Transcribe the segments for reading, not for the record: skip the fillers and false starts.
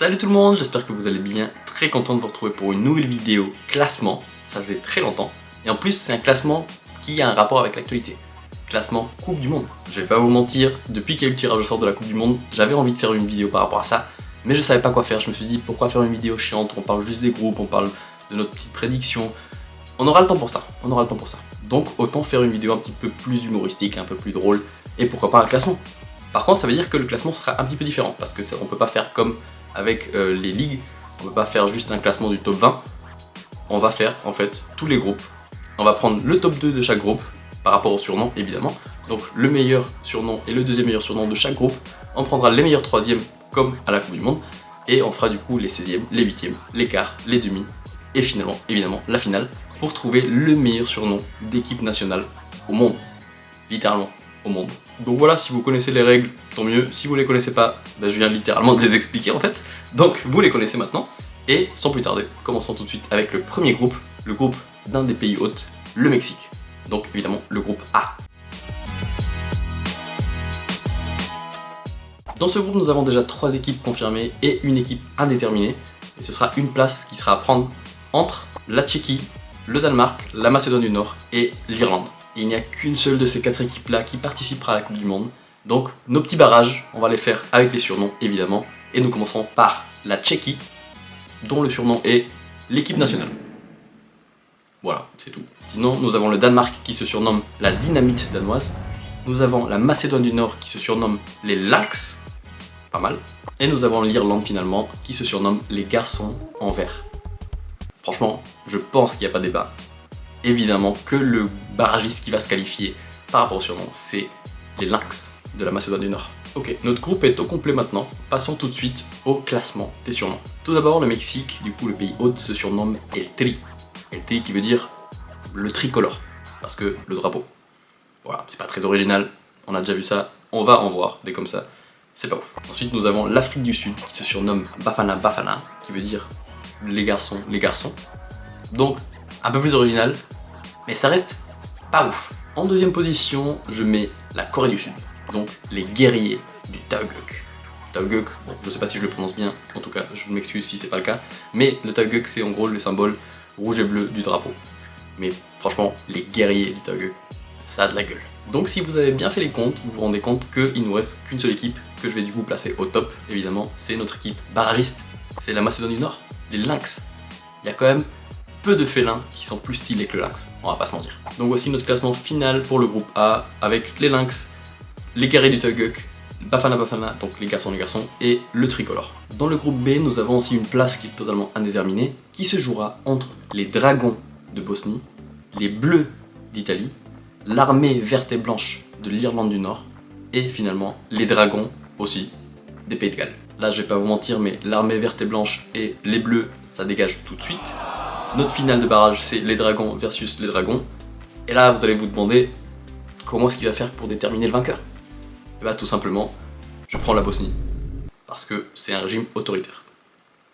Salut tout le monde, j'espère que vous allez bien, très content de vous retrouver pour une nouvelle vidéo classement, ça faisait très longtemps, et en plus c'est un classement qui a un rapport avec l'actualité, classement Coupe du Monde. Je vais pas vous mentir, depuis qu'il y a eu le tirage au sort de la Coupe du Monde, j'avais envie de faire une vidéo par rapport à ça, mais je savais pas quoi faire, je me suis dit pourquoi faire une vidéo chiante, on parle juste des groupes, on parle de notre petite prédiction, on aura le temps pour ça, Donc autant faire une vidéo un petit peu plus humoristique, un peu plus drôle, et pourquoi pas un classement. Par contre ça veut dire que le classement sera un petit peu différent, parce que on peut pas faire comme avec les ligues, on peut pas faire juste un classement du top 20, on va faire en fait tous les groupes. On va prendre le top 2 de chaque groupe, par rapport au surnom évidemment, donc le meilleur surnom et le deuxième meilleur surnom de chaque groupe, on prendra les meilleurs troisièmes comme à la Coupe du Monde, et on fera du coup les 16e, les 8e, les quarts, les demi, et finalement, évidemment, la finale, pour trouver le meilleur surnom d'équipe nationale au monde, littéralement au monde. Donc voilà, si vous connaissez les règles, tant mieux. Si vous les connaissez pas, je viens littéralement de les expliquer en fait. Donc vous les connaissez maintenant. Et sans plus tarder, commençons tout de suite avec le premier groupe, le groupe d'un des pays hôtes, le Mexique. Donc évidemment le groupe A. Dans ce groupe, nous avons déjà 3 équipes confirmées et une équipe indéterminée. Et ce sera une place qui sera à prendre entre la Tchéquie, le Danemark, la Macédoine du Nord et l'Irlande. Il n'y a qu'une seule de ces 4 équipes là qui participera à la Coupe du Monde. Donc nos petits barrages, on va les faire avec les surnoms évidemment. Et nous commençons par la Tchéquie, dont le surnom est l'équipe nationale. Voilà, c'est tout. Sinon nous avons le Danemark qui se surnomme la dynamite danoise. Nous avons la Macédoine du Nord qui se surnomme les Lynx, pas mal. Et nous avons l'Irlande finalement qui se surnomme les garçons en vert. Franchement, je pense qu'il n'y a pas débat. Évidemment que le barragiste qui va se qualifier par rapport au surnom, c'est les Lynx de la Macédoine du Nord. Ok, notre groupe est au complet maintenant, passons tout de suite au classement des surnoms. Tout d'abord le Mexique, du coup le pays hôte se surnomme El Tri. El Tri qui veut dire le tricolore, parce que le drapeau. Voilà, c'est pas très original, on a déjà vu ça, on va en voir des comme ça, c'est pas ouf. Ensuite nous avons l'Afrique du Sud qui se surnomme Bafana Bafana, qui veut dire les garçons, les garçons. Donc un peu plus original, mais ça reste pas ouf. En deuxième position, je mets la Corée du Sud, donc les guerriers du Tauguk. Tauguk, bon, je sais pas si je le prononce bien, en tout cas, je m'excuse si c'est pas le cas, mais le Tauguk c'est en gros le symbole rouge et bleu du drapeau. Mais franchement, les guerriers du Tauguk, ça a de la gueule. Donc si vous avez bien fait les comptes, vous vous rendez compte qu'il nous reste qu'une seule équipe que je vais du coup placer au top, évidemment, c'est notre équipe barragiste, c'est la Macédoine du Nord, les Lynx. Il y a quand même peu de félins qui sont plus stylés que le Lynx, on va pas se mentir. Donc voici notre classement final pour le groupe A, avec les Lynx, les guerriers du Tauguk, Bafana Bafana, donc les garçons, et le tricolore. Dans le groupe B, nous avons aussi une place qui est totalement indéterminée, qui se jouera entre les dragons de Bosnie, les bleus d'Italie, l'armée verte et blanche de l'Irlande du Nord, et finalement les dragons aussi des Pays de Galles. Là je vais pas vous mentir, mais l'armée verte et blanche et les bleus, ça dégage tout de suite. Notre finale de barrage, c'est les dragons versus les dragons. Et là, vous allez vous demander comment est-ce qu'il va faire pour déterminer le vainqueur. Et bah tout simplement, je prends la Bosnie. Parce que c'est un régime autoritaire.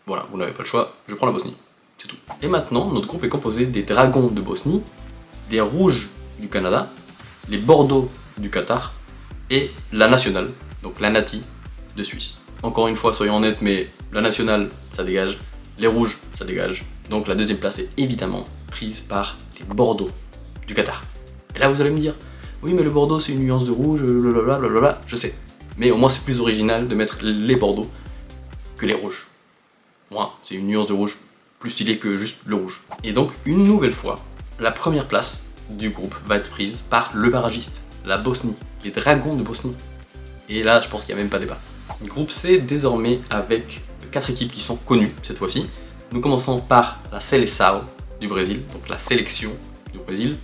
Voilà, vous n'avez pas le choix, je prends la Bosnie. C'est tout. Et maintenant, notre groupe est composé des dragons de Bosnie, des rouges du Canada, les bordeaux du Qatar, et la nationale, donc la Nati de Suisse. Encore une fois, soyons honnêtes, mais la nationale, ça dégage. Les rouges, ça dégage. Donc la deuxième place est évidemment prise par les Bordeaux du Qatar. Et là vous allez me dire, oui mais le Bordeaux c'est une nuance de rouge, blablabla, je sais. Mais au moins c'est plus original de mettre les Bordeaux que les rouges. Moi, c'est une nuance de rouge plus stylée que juste le rouge. Et donc une nouvelle fois, la première place du groupe va être prise par le barragiste, la Bosnie, les dragons de Bosnie. Et là je pense qu'il n'y a même pas débat. Le groupe C désormais avec 4 équipes qui sont connues cette fois-ci. Nous commençons par la Seleção du Brésil, donc la sélection du Brésil.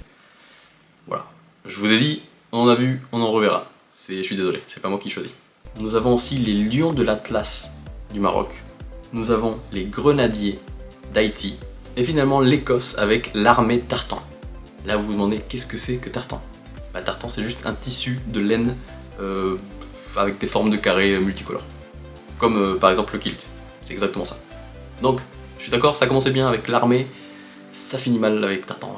Voilà, je vous ai dit, on en a vu, on en reverra. Je suis désolé, c'est pas moi qui choisis. Nous avons aussi les Lions de l'Atlas du Maroc. Nous avons les Grenadiers d'Haïti. Et finalement l'Écosse avec l'armée tartan. Là vous vous demandez, qu'est-ce que c'est que tartan? Bah tartan c'est juste un tissu de laine avec des formes de carrés multicolores. Comme par exemple le kilt, c'est exactement ça. Donc, je suis d'accord, ça commençait bien avec l'armée, ça finit mal avec Tartan,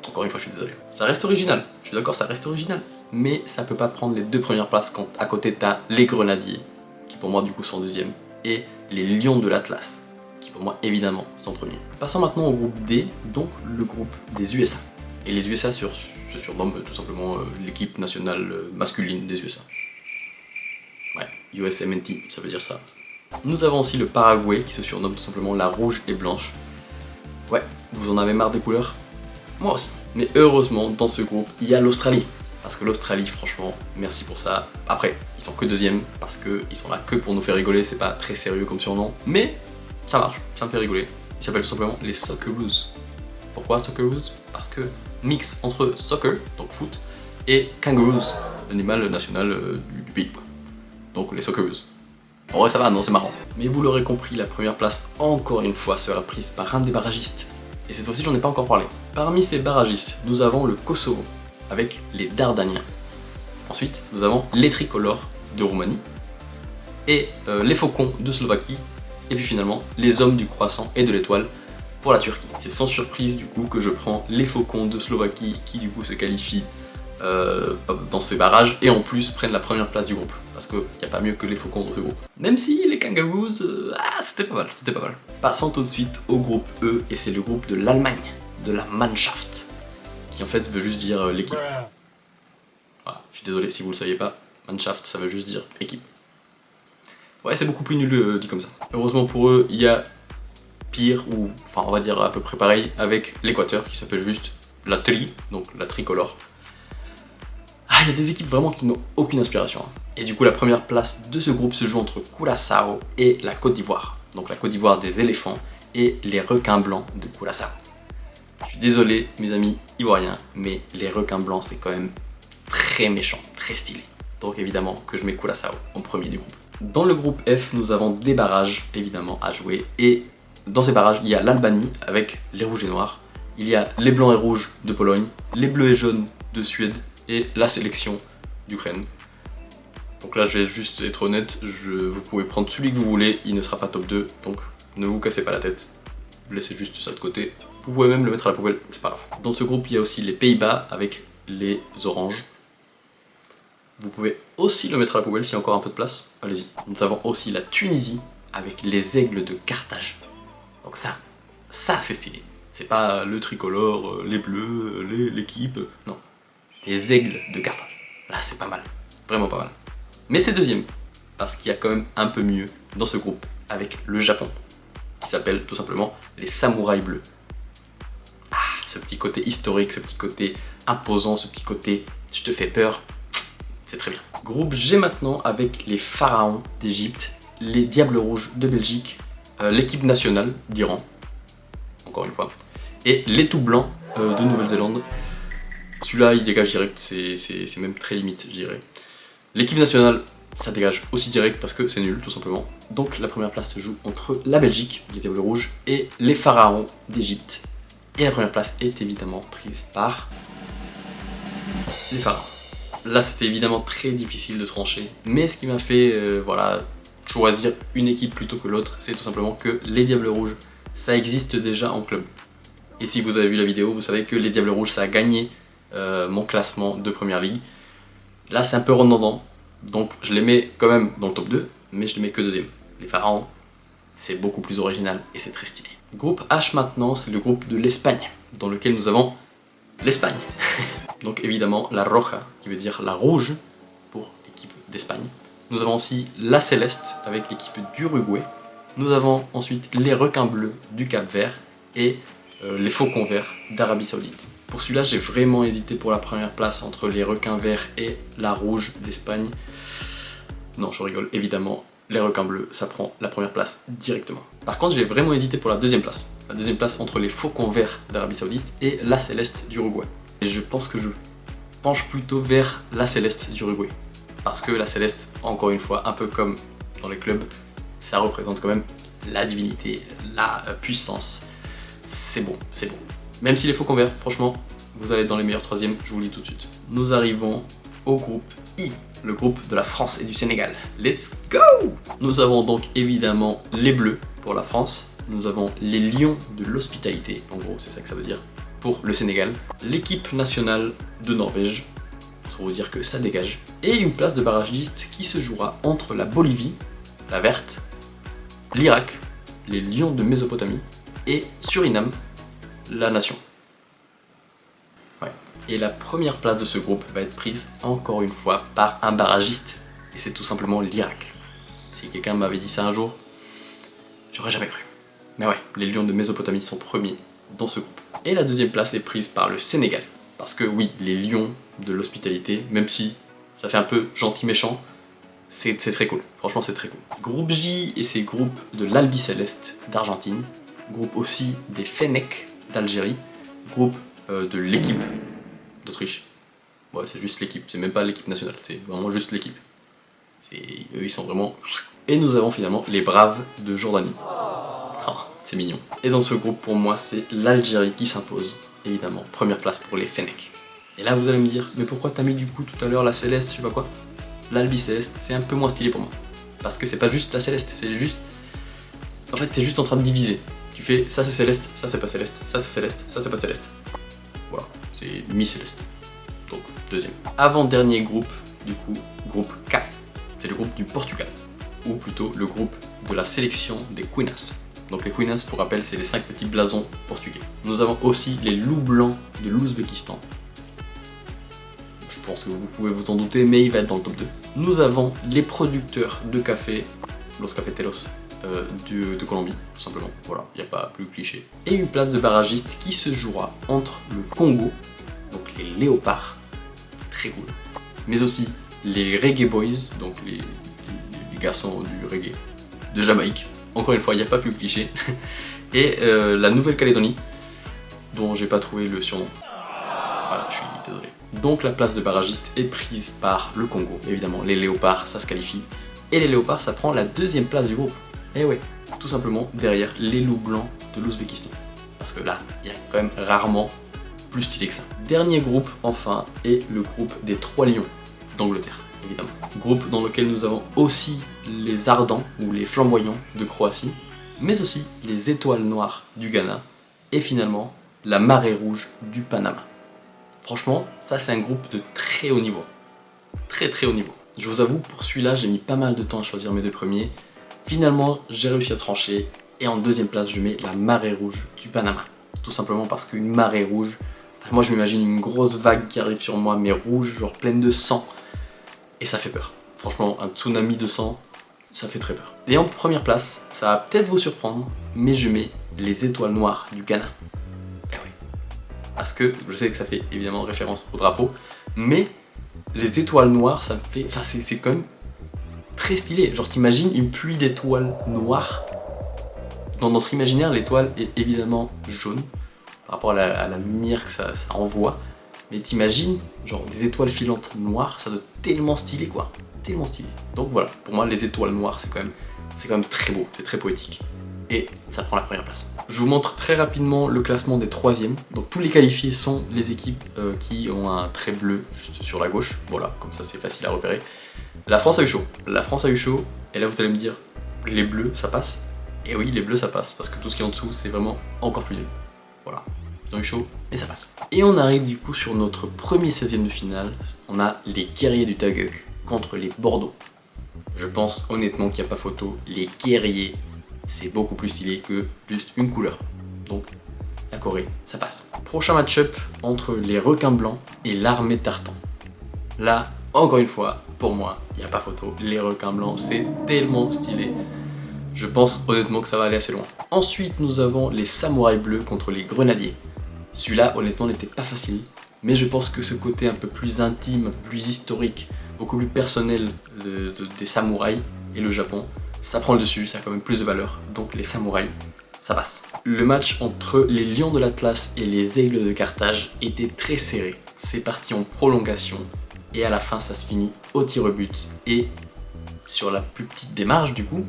encore une fois je suis désolé. Ça reste original, je suis d'accord, ça reste original, mais ça peut pas prendre les 2 premières places quand à côté t'as les Grenadiers, qui pour moi du coup sont deuxième, et les Lions de l'Atlas, qui pour moi évidemment sont premiers. Passons maintenant au groupe D, donc le groupe des USA. Et les USA se surnomment tout simplement l'équipe nationale masculine des USA. Ouais, USMNT, ça veut dire ça. Nous avons aussi le Paraguay qui se surnomme tout simplement la rouge et blanche. Ouais, vous en avez marre des couleurs? Moi aussi. Mais heureusement, dans ce groupe, il y a l'Australie. Parce que l'Australie, franchement, merci pour ça. Après, ils sont que deuxième, parce qu'ils sont là que pour nous faire rigoler, c'est pas très sérieux comme surnom. Mais ça marche, ça me fait rigoler. Ils s'appellent tout simplement les Socceroos. Pourquoi Socceroos? Parce que mix entre soccer, donc foot, et kangaroos, l'animal national du pays. Donc les Socceroos. En vrai ça va, non c'est marrant. Mais vous l'aurez compris, la première place, encore une fois, sera prise par un des barragistes. Et cette fois-ci, j'en ai pas encore parlé. Parmi ces barragistes, nous avons le Kosovo, avec les Dardaniens. Ensuite, nous avons les Tricolores de Roumanie, et les Faucons de Slovaquie, et puis finalement, les Hommes du Croissant et de l'Étoile pour la Turquie. C'est sans surprise du coup que je prends les Faucons de Slovaquie qui du coup se qualifient dans ces barrages et en plus prennent la première place du groupe. Parce qu'il n'y a pas mieux que les Faucons dans ce groupe. Même si les Kangaroos, c'était pas mal, c'était pas mal. Passons tout de suite au groupe E et c'est le groupe de l'Allemagne, de la Mannschaft, qui en fait veut juste dire l'équipe. Voilà, je suis désolé si vous le saviez pas, Mannschaft ça veut juste dire équipe. Ouais, c'est beaucoup plus nul dit comme ça. Heureusement pour eux, il y a pire, ou enfin on va dire à peu près pareil, avec l'Équateur qui s'appelle juste la Tri, donc la tricolore. Ah, il y a des équipes vraiment qui n'ont aucune inspiration. Et du coup, la première place de ce groupe se joue entre Curaçao et la Côte d'Ivoire. Donc la Côte d'Ivoire des éléphants et les requins blancs de Curaçao. Je suis désolé, mes amis ivoiriens, mais les requins blancs, c'est quand même très méchant, très stylé. Donc évidemment que je mets Curaçao en premier du groupe. Dans le groupe F, nous avons des barrages, évidemment, à jouer. Et dans ces barrages, il y a l'Albanie avec les rouges et noirs. Il y a les blancs et rouges de Pologne, les bleus et jaunes de Suède et la sélection d'Ukraine. Donc là, je vais juste être honnête, vous pouvez prendre celui que vous voulez, il ne sera pas top 2, donc ne vous cassez pas la tête. Laissez juste ça de côté. Vous pouvez même le mettre à la poubelle, c'est pas grave. Dans ce groupe, il y a aussi les Pays-Bas avec les oranges. Vous pouvez aussi le mettre à la poubelle s'il y a encore un peu de place. Allez-y. Nous avons aussi la Tunisie avec les aigles de Carthage. Donc ça c'est stylé. C'est pas le tricolore, les bleus, l'équipe, non. Les aigles de Carthage. Là c'est pas mal, vraiment pas mal. Mais c'est deuxième, parce qu'il y a quand même un peu mieux dans ce groupe avec le Japon, qui s'appelle tout simplement les samouraïs bleus. Ah, ce petit côté historique, ce petit côté imposant, ce petit côté je te fais peur, c'est très bien. Groupe G maintenant avec les pharaons d'Égypte, les diables rouges de Belgique, l'équipe nationale d'Iran, encore une fois, et les tout blancs de Nouvelle-Zélande. Celui-là il dégage direct, c'est même très limite je dirais. L'équipe nationale ça dégage aussi direct parce que c'est nul tout simplement. Donc la première place se joue entre la Belgique, les diables rouges, et les pharaons d'Égypte. Et la première place est évidemment prise par les pharaons. Là c'était évidemment très difficile de se trancher, mais ce qui m'a fait voilà, choisir une équipe plutôt que l'autre, c'est tout simplement que les diables rouges ça existe déjà en club. Et si vous avez vu la vidéo, vous savez que les diables rouges ça a gagné mon classement de première ligue. Là c'est un peu redondant, donc je les mets quand même dans le top 2, mais je les mets que deuxième. Les pharaons, c'est beaucoup plus original et c'est très stylé. Groupe H maintenant, c'est le groupe de l'Espagne, dans lequel nous avons l'Espagne. Donc évidemment la Roja, qui veut dire la rouge pour l'équipe d'Espagne. Nous avons aussi la Céleste avec l'équipe d'Uruguay. Nous avons ensuite les requins bleus du Cap-Vert et les faucons verts d'Arabie Saoudite. Pour celui-là, j'ai vraiment hésité pour la première place entre les requins verts et la rouge d'Espagne. Non, je rigole, évidemment, les requins bleus, ça prend la première place directement. Par contre, j'ai vraiment hésité pour la deuxième place. La deuxième place entre les faucons verts d'Arabie Saoudite et la Céleste d'Uruguay. Et je pense que je penche plutôt vers la Céleste d'Uruguay. Parce que la Céleste, encore une fois, un peu comme dans les clubs, ça représente quand même la divinité, la puissance. C'est bon, c'est bon. Même si les faucons verts, franchement, vous allez être dans les meilleurs troisièmes, je vous le dis tout de suite. Nous arrivons au groupe I, le groupe de la France et du Sénégal. Let's go! Nous avons donc évidemment les bleus pour la France, nous avons les lions de l'hospitalité, en gros c'est ça que ça veut dire, pour le Sénégal, l'équipe nationale de Norvège, pour vous dire que ça dégage, et une place de barragiste qui se jouera entre la Bolivie, la verte, l'Irak, les lions de Mésopotamie et Suriname, la nation. Ouais. Et la première place de ce groupe va être prise encore une fois par un barragiste, et c'est tout simplement l'Irak. Si quelqu'un m'avait dit ça un jour, j'aurais jamais cru. Mais ouais, les lions de Mésopotamie sont premiers dans ce groupe. Et la deuxième place est prise par le Sénégal. Parce que oui, les lions de l'hospitalité, même si ça fait un peu gentil méchant, c'est très cool. Franchement, c'est très cool. Groupe J et ses groupes de l'Albiceleste d'Argentine. Groupe aussi des Fennecs d'Algérie. Groupe de l'équipe d'Autriche. Ouais, c'est juste l'équipe, c'est même pas l'équipe nationale, c'est vraiment juste l'équipe. Eux, ils sont vraiment... Et nous avons finalement les Braves de Jordanie. Oh, c'est mignon. Et dans ce groupe, pour moi, c'est l'Algérie qui s'impose. Évidemment, première place pour les Fennecs. Et là, vous allez me dire, mais pourquoi t'as mis du coup tout à l'heure la Céleste, je sais pas quoi? L'Albi-Céleste, c'est un peu moins stylé pour moi. Parce que c'est pas juste la Céleste, c'est juste... En fait, t'es juste en train de diviser. Tu fais, ça c'est Céleste, ça c'est pas Céleste, ça c'est Céleste, ça c'est pas Céleste. Voilà, c'est mi-Céleste. Donc, deuxième. Avant-dernier groupe, du coup, groupe K. C'est le groupe du Portugal, ou plutôt le groupe de la sélection des Queenas. Donc les Queenas, pour rappel, c'est les 5 petits blasons portugais. Nous avons aussi les loups blancs de l'Ouzbékistan. Je pense que vous pouvez vous en douter, mais il va être dans le top 2. Nous avons les producteurs de café, Los Cafeteros, de Colombie, tout simplement. Voilà, il n'y a pas plus cliché. Et une place de barragiste qui se jouera entre le Congo, donc les léopards, très cool, mais aussi les Reggae Boys, donc les garçons du reggae de Jamaïque. Encore une fois, il n'y a pas plus cliché. Et la Nouvelle-Calédonie, dont j'ai pas trouvé le surnom. Voilà, je suis désolé. Donc la place de barragiste est prise par le Congo. Évidemment, les léopards, ça se qualifie. Et les léopards, ça prend la deuxième place du groupe. Et ouais, tout simplement derrière les loups blancs de l'Ouzbékistan. Parce que là, il y a quand même rarement plus stylé que ça. Dernier groupe, enfin, est le groupe des 3 lions d'Angleterre, évidemment. Groupe dans lequel nous avons aussi les ardents ou les flamboyants de Croatie, mais aussi les étoiles noires du Ghana et finalement la marée rouge du Panama. Franchement, ça c'est un groupe de très haut niveau. Très haut niveau. Je vous avoue, pour celui-là, j'ai mis pas mal de temps à choisir mes 2 premiers. Finalement, j'ai réussi à trancher et en deuxième place, je mets la marée rouge du Panama. Tout simplement parce qu'une marée rouge, moi je m'imagine une grosse vague qui arrive sur moi, mais rouge, genre pleine de sang. Et ça fait peur. Franchement, un tsunami de sang, ça fait très peur. Et en première place, ça va peut-être vous surprendre, mais je mets les étoiles noires du Ghana. Eh oui. Parce que je sais que ça fait évidemment référence au drapeau, mais les étoiles noires, ça me fait... Enfin, c'est quand même très stylé. Genre, t'imagines une pluie d'étoiles noires. Dans notre imaginaire, l'étoile est évidemment jaune, par rapport à la lumière que ça envoie. Mais t'imagines, genre des étoiles filantes noires, ça doit être tellement stylé quoi, tellement stylé. Donc voilà, pour moi les étoiles noires c'est quand même très beau, c'est très poétique. Et ça prend la première place. Je vous montre très rapidement le classement des 3e. Donc tous les qualifiés sont les équipes qui ont un trait bleu juste sur la gauche. Voilà, comme ça c'est facile à repérer. La France a eu chaud, et là vous allez me dire, les bleus ça passe? Et oui, les bleus ça passe, parce que tout ce qui est en dessous c'est vraiment encore plus nul. Voilà. Ils ont eu chaud, mais ça passe. Et on arrive du coup sur notre premier 16e de finale. On a les guerriers du Tageuk contre les Bordeaux. Je pense honnêtement qu'il n'y a pas photo. Les guerriers, c'est beaucoup plus stylé que juste une couleur. Donc la Corée, ça passe. Prochain match-up entre les requins blancs et l'armée Tartan. Là, encore une fois, pour moi, il n'y a pas photo. Les requins blancs, c'est tellement stylé. Je pense honnêtement que ça va aller assez loin. Ensuite, nous avons les samouraïs bleus contre les grenadiers. Celui-là, honnêtement, n'était pas facile, mais je pense que ce côté un peu plus intime, plus historique, beaucoup plus personnel des samouraïs et le Japon, ça prend le dessus, ça a quand même plus de valeur, donc les samouraïs, ça passe. Le match entre les lions de l'Atlas et les aigles de Carthage était très serré. C'est parti en prolongation, et à la fin, ça se finit au tir au but, et sur la plus petite démarche du coup,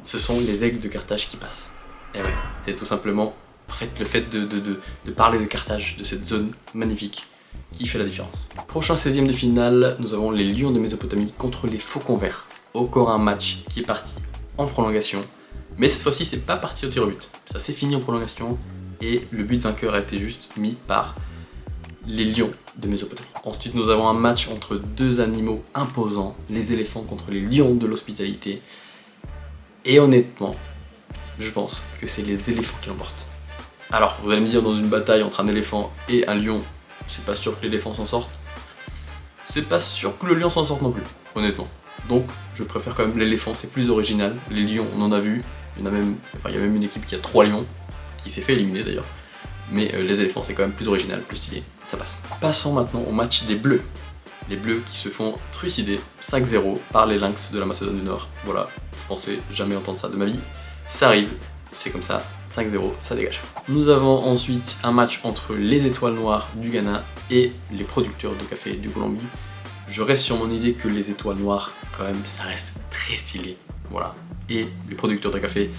ce sont les aigles de Carthage qui passent. Et ouais, c'est tout simplement... En fait, le fait de parler de Carthage, de cette zone magnifique, qui fait la différence. Prochain 16e de finale, nous avons les Lions de Mésopotamie contre les Faucons Verts. Encore un match qui est parti en prolongation, mais cette fois-ci, c'est pas parti au tir au but. Ça s'est fini en prolongation, et le but vainqueur a été juste mis par les Lions de Mésopotamie. Ensuite, nous avons un match entre 2 animaux imposants, les éléphants contre les lions de l'hospitalité. Et honnêtement, je pense que c'est les éléphants qui l'emportent. Alors, vous allez me dire, dans une bataille entre un éléphant et un lion, c'est pas sûr que l'éléphant s'en sorte. C'est pas sûr que le lion s'en sorte non plus, honnêtement. Donc, je préfère quand même l'éléphant, c'est plus original. Les lions, on en a vu. Il y a même une équipe qui a 3 lions, qui s'est fait éliminer d'ailleurs. Mais les éléphants, c'est quand même plus original, plus stylé. Ça passe. Passons maintenant au match des bleus. Les bleus qui se font trucider 5-0 par les lynx de la Macédoine du Nord. Voilà, je pensais jamais entendre ça de ma vie. Ça arrive, c'est comme ça, 5-0, ça dégage. Nous avons ensuite un match entre les étoiles noires du Ghana et les producteurs de café du Colombie. Je reste sur mon idée que les étoiles noires, quand même, ça reste très stylé. Voilà. Et les producteurs de café,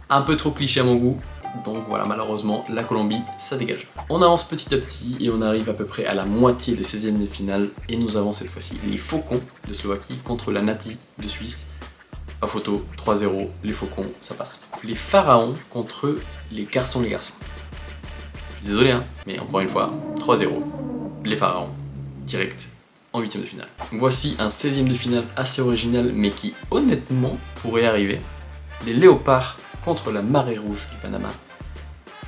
un peu trop cliché à mon goût. Donc voilà, malheureusement, la Colombie, ça dégage. On avance petit à petit et on arrive à peu près à la moitié des 16e de finale. Et nous avons cette fois-ci les Faucons de Slovaquie contre la Nati de Suisse. Pas photo, 3-0, les Faucons, ça passe. Les Pharaons contre les garçons. Je suis désolé, hein, mais encore une fois, 3-0, les Pharaons, direct en 8e de finale. Voici un 16e de finale assez original, mais qui honnêtement pourrait arriver. Les Léopards contre la Marée Rouge du Panama.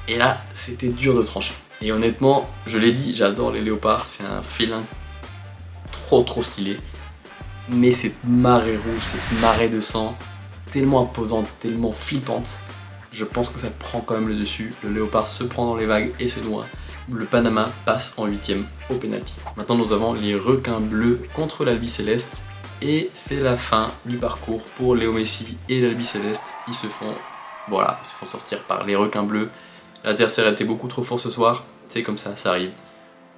Et là, c'était dur de trancher. Et honnêtement, je l'ai dit, j'adore les léopards, c'est un félin trop stylé. Mais cette marée rouge, cette marée de sang, tellement imposante, tellement flippante, je pense que ça prend quand même le dessus. Le léopard se prend dans les vagues et se noie. Le Panama passe en 8e au penalty. Maintenant, nous avons les requins bleus contre l'Albi Céleste. Et c'est la fin du parcours pour Léo Messi et l'Albi Céleste. Ils se font sortir par les requins bleus. L'adversaire était beaucoup trop fort ce soir, c'est comme ça arrive.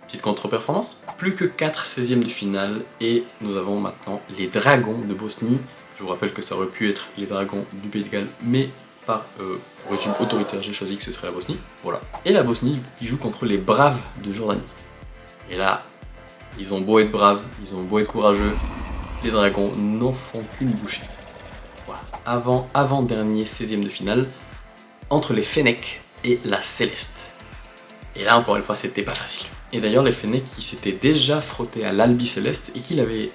Petite contre-performance. Plus que 4 16e de finale et nous avons maintenant les Dragons de Bosnie. Je vous rappelle que ça aurait pu être les Dragons du Pays de Galles, mais par régime autoritaire, j'ai choisi que ce serait la Bosnie. Voilà. Et la Bosnie qui joue contre les Braves de Jordanie. Et là, ils ont beau être braves, ils ont beau être courageux, les Dragons n'en font qu'une bouchée. Voilà. Avant-dernier 16e de finale entre les Fennecs et la Céleste. Et là encore une fois c'était pas facile. Et d'ailleurs les Fennecs qui s'étaient déjà frottés à l'Albi Céleste et qui l'avaient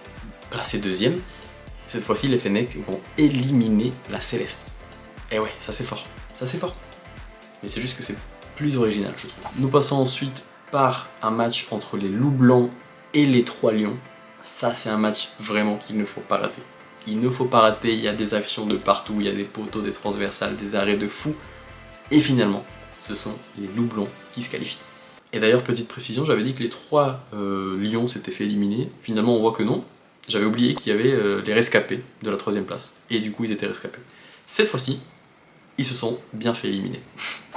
placé 2e, cette fois-ci les Fennecs vont éliminer la Céleste. Et ouais, ça c'est fort. Mais c'est juste que c'est plus original je trouve. Nous passons ensuite par un match entre les Loups Blancs et les 3 Lions. Ça c'est un match vraiment qu'il ne faut pas rater. Il ne faut pas rater, il y a des actions de partout, il y a des poteaux, des transversales, des arrêts de fou. Et finalement, ce sont les Loups Blancs qui se qualifient. Et d'ailleurs, petite précision, j'avais dit que les 3 lions s'étaient fait éliminer. Finalement, on voit que non. J'avais oublié qu'il y avait les rescapés de la 3e place. Et du coup, ils étaient rescapés. Cette fois-ci, ils se sont bien fait éliminer.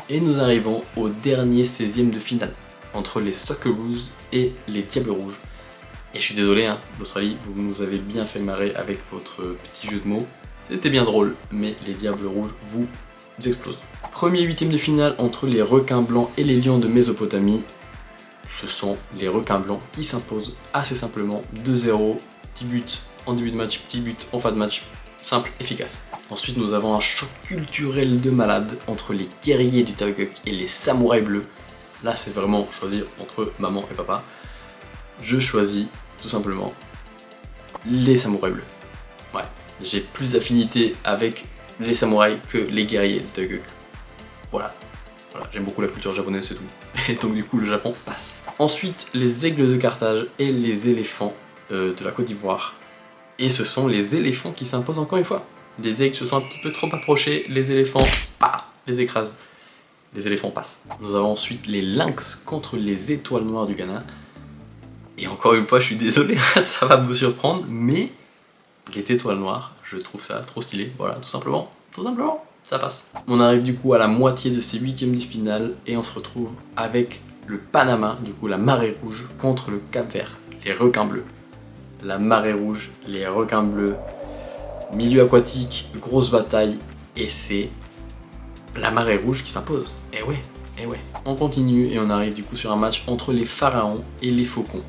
Et nous arrivons au dernier 16e de finale, entre les Socceroos et les Diables Rouges. Et je suis désolé, hein, l'Australie, vous nous avez bien fait marrer avec votre petit jeu de mots. C'était bien drôle, mais les Diables Rouges vous explosent. Premier 8e de finale entre les requins blancs et les lions de Mésopotamie. Ce sont les requins blancs qui s'imposent assez simplement 2-0. Petit but en début de match, petit but en fin de match. Simple, efficace. Ensuite, nous avons un choc culturel de malade entre les guerriers du Tabakuk et les samouraïs bleus. Là, c'est vraiment choisir entre maman et papa. Je choisis tout simplement les samouraïs bleus. Ouais, j'ai plus d'affinité avec les samouraïs que les guerriers du Tabakuk. Voilà, j'aime beaucoup la culture japonaise, c'est tout. Et donc du coup, le Japon passe. Ensuite, les aigles de Carthage et les éléphants de la Côte d'Ivoire. Et ce sont les éléphants qui s'imposent encore une fois. Les aigles se sont un petit peu trop approchés, les éléphants, les écrasent. Les éléphants passent. Nous avons ensuite les lynx contre les étoiles noires du Ghana. Et encore une fois, je suis désolé, ça va vous surprendre, mais les étoiles noires, je trouve ça trop stylé. Voilà, tout simplement, ça passe. On arrive du coup à la moitié de ces 8e de finale et on se retrouve avec le Panama, du coup la marée rouge contre le Cap-Vert, les requins bleus. La marée rouge, les requins bleus, milieu aquatique, grosse bataille, et c'est la marée rouge qui s'impose. Eh ouais. On continue et on arrive du coup sur un match entre les Pharaons et les Faucons.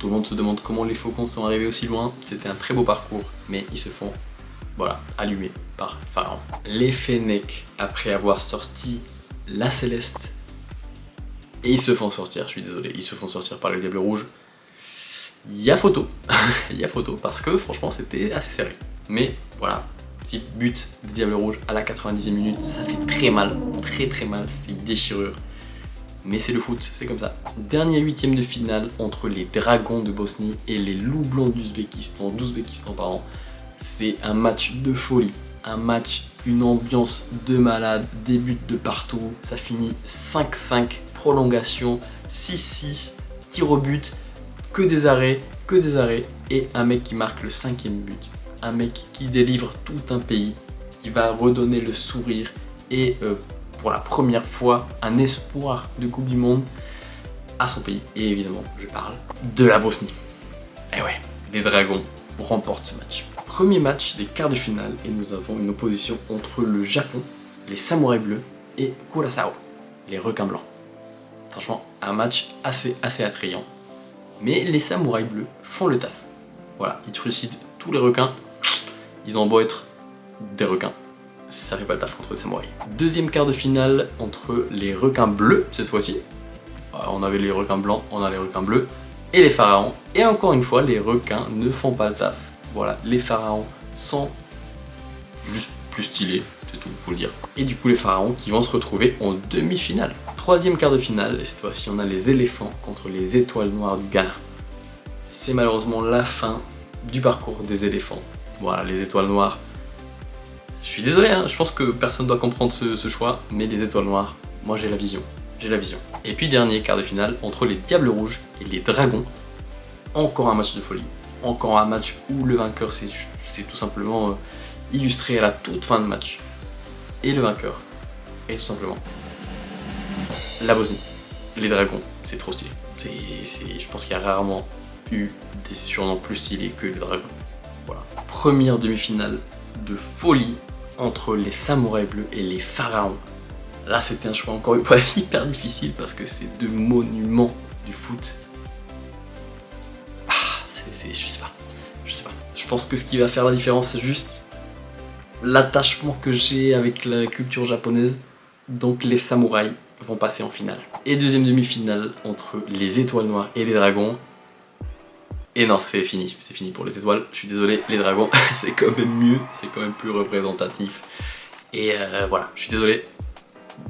Tout le monde se demande comment les Faucons sont arrivés aussi loin. C'était un très beau parcours, mais ils se font, allumés par Pharaon. Les Fennecs, après avoir sorti la Céleste, et ils se font sortir, je suis désolé, ils se font sortir par les Diables Rouges. Il y a photo, parce que franchement c'était assez serré. Mais voilà, type but des Diables Rouges à la 90e minute, ça fait très mal, très mal, c'est une déchirure. Mais c'est le foot, c'est comme ça. Dernier huitième de finale entre les Dragons de Bosnie et les Loups Blancs d'Ouzbékistan, pardon. C'est un match de folie, un match, une ambiance de malade, des buts de partout, ça finit 5-5, prolongation, 6-6, tir au but, que des arrêts, et un mec qui marque le 5e but, un mec qui délivre tout un pays, qui va redonner le sourire et pour la première fois un espoir de Coupe du Monde à son pays. Et évidemment, je parle de la Bosnie. Et ouais, les Dragons remportent ce match. Premier match des quarts de finale et nous avons une opposition entre le Japon, les Samouraïs Bleus et Curaçao, les requins blancs. Franchement, un match assez attrayant. Mais les Samouraïs Bleus font le taf. Voilà, ils trucident tous les requins. Ils ont beau être des requins, ça fait pas le taf contre les samouraïs. Deuxième quart de finale entre les requins bleus, cette fois-ci. On avait les requins blancs, on a les requins bleus. Et les pharaons. Et encore une fois, les requins ne font pas le taf. Voilà, les pharaons sont juste plus stylés, c'est tout, faut le dire. Et du coup, les pharaons qui vont se retrouver en demi-finale. Troisième quart de finale, et cette fois-ci, on a les éléphants contre les étoiles noires du Ghana. C'est malheureusement la fin du parcours des éléphants. Voilà, les étoiles noires. Je suis désolé, hein, je pense que personne doit comprendre ce choix, mais les étoiles noires, moi j'ai la vision. Et puis dernier quart de finale entre les Diables Rouges et les Dragons. Encore un match de folie. Encore un match où le vainqueur c'est tout simplement illustré à la toute fin de match. Et le vainqueur est tout simplement la Bosnie. Les Dragons, c'est trop stylé. Je pense qu'il y a rarement eu des surnoms plus stylés que les Dragons. Voilà. Première demi-finale de folie entre les Samouraïs Bleus et les Pharaons. Là, c'était un choix encore une fois hyper difficile parce que c'est deux monuments du foot. Je sais pas. Je pense que ce qui va faire la différence, c'est juste l'attachement que j'ai avec la culture japonaise. Donc les samouraïs vont passer en finale. Et deuxième demi-finale entre les étoiles noires et les dragons. Et non, c'est fini pour les étoiles. Je suis désolé, les dragons, c'est quand même mieux, c'est quand même plus représentatif. Et voilà, je suis désolé.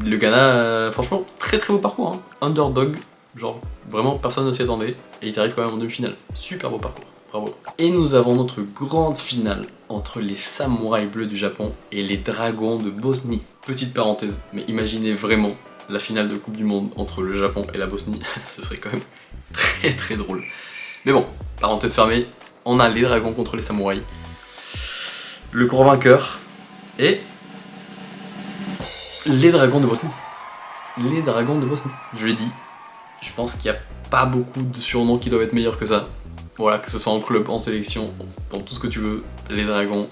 Le Ghana, franchement, très beau parcours, hein. Underdog, genre vraiment personne ne s'y attendait. Et ils arrivent quand même en demi-finale. Super beau parcours, bravo. Et nous avons notre grande finale entre les Samouraïs Bleus du Japon et les Dragons de Bosnie. Petite parenthèse, mais imaginez vraiment la finale de Coupe du Monde entre le Japon et la Bosnie. Ce serait quand même très drôle. Mais bon, parenthèse fermée, on a les Dragons contre les Samouraïs. Le grand vainqueur est les Dragons de Bosnie. Les Dragons de Bosnie, je l'ai dit. Je pense qu'il n'y a pas beaucoup de surnoms qui doivent être meilleurs que ça. Voilà, que ce soit en club, en sélection, dans tout ce que tu veux, les Dragons.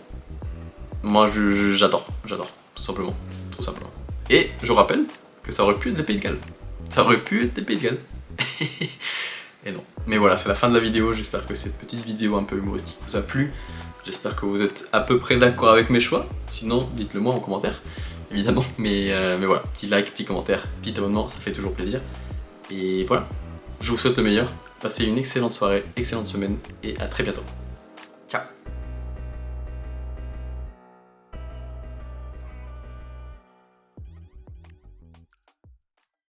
Moi, j'adore, tout simplement. Et je rappelle que ça aurait pu être les Pays de Galles. Et non. Mais voilà, c'est la fin de la vidéo. J'espère que cette petite vidéo un peu humoristique vous a plu. J'espère que vous êtes à peu près d'accord avec mes choix. Sinon, dites-le moi en commentaire, évidemment. Mais voilà, petit like, petit commentaire, petit abonnement, ça fait toujours plaisir. Et voilà, je vous souhaite le meilleur. Passez une excellente soirée, excellente semaine et à très bientôt.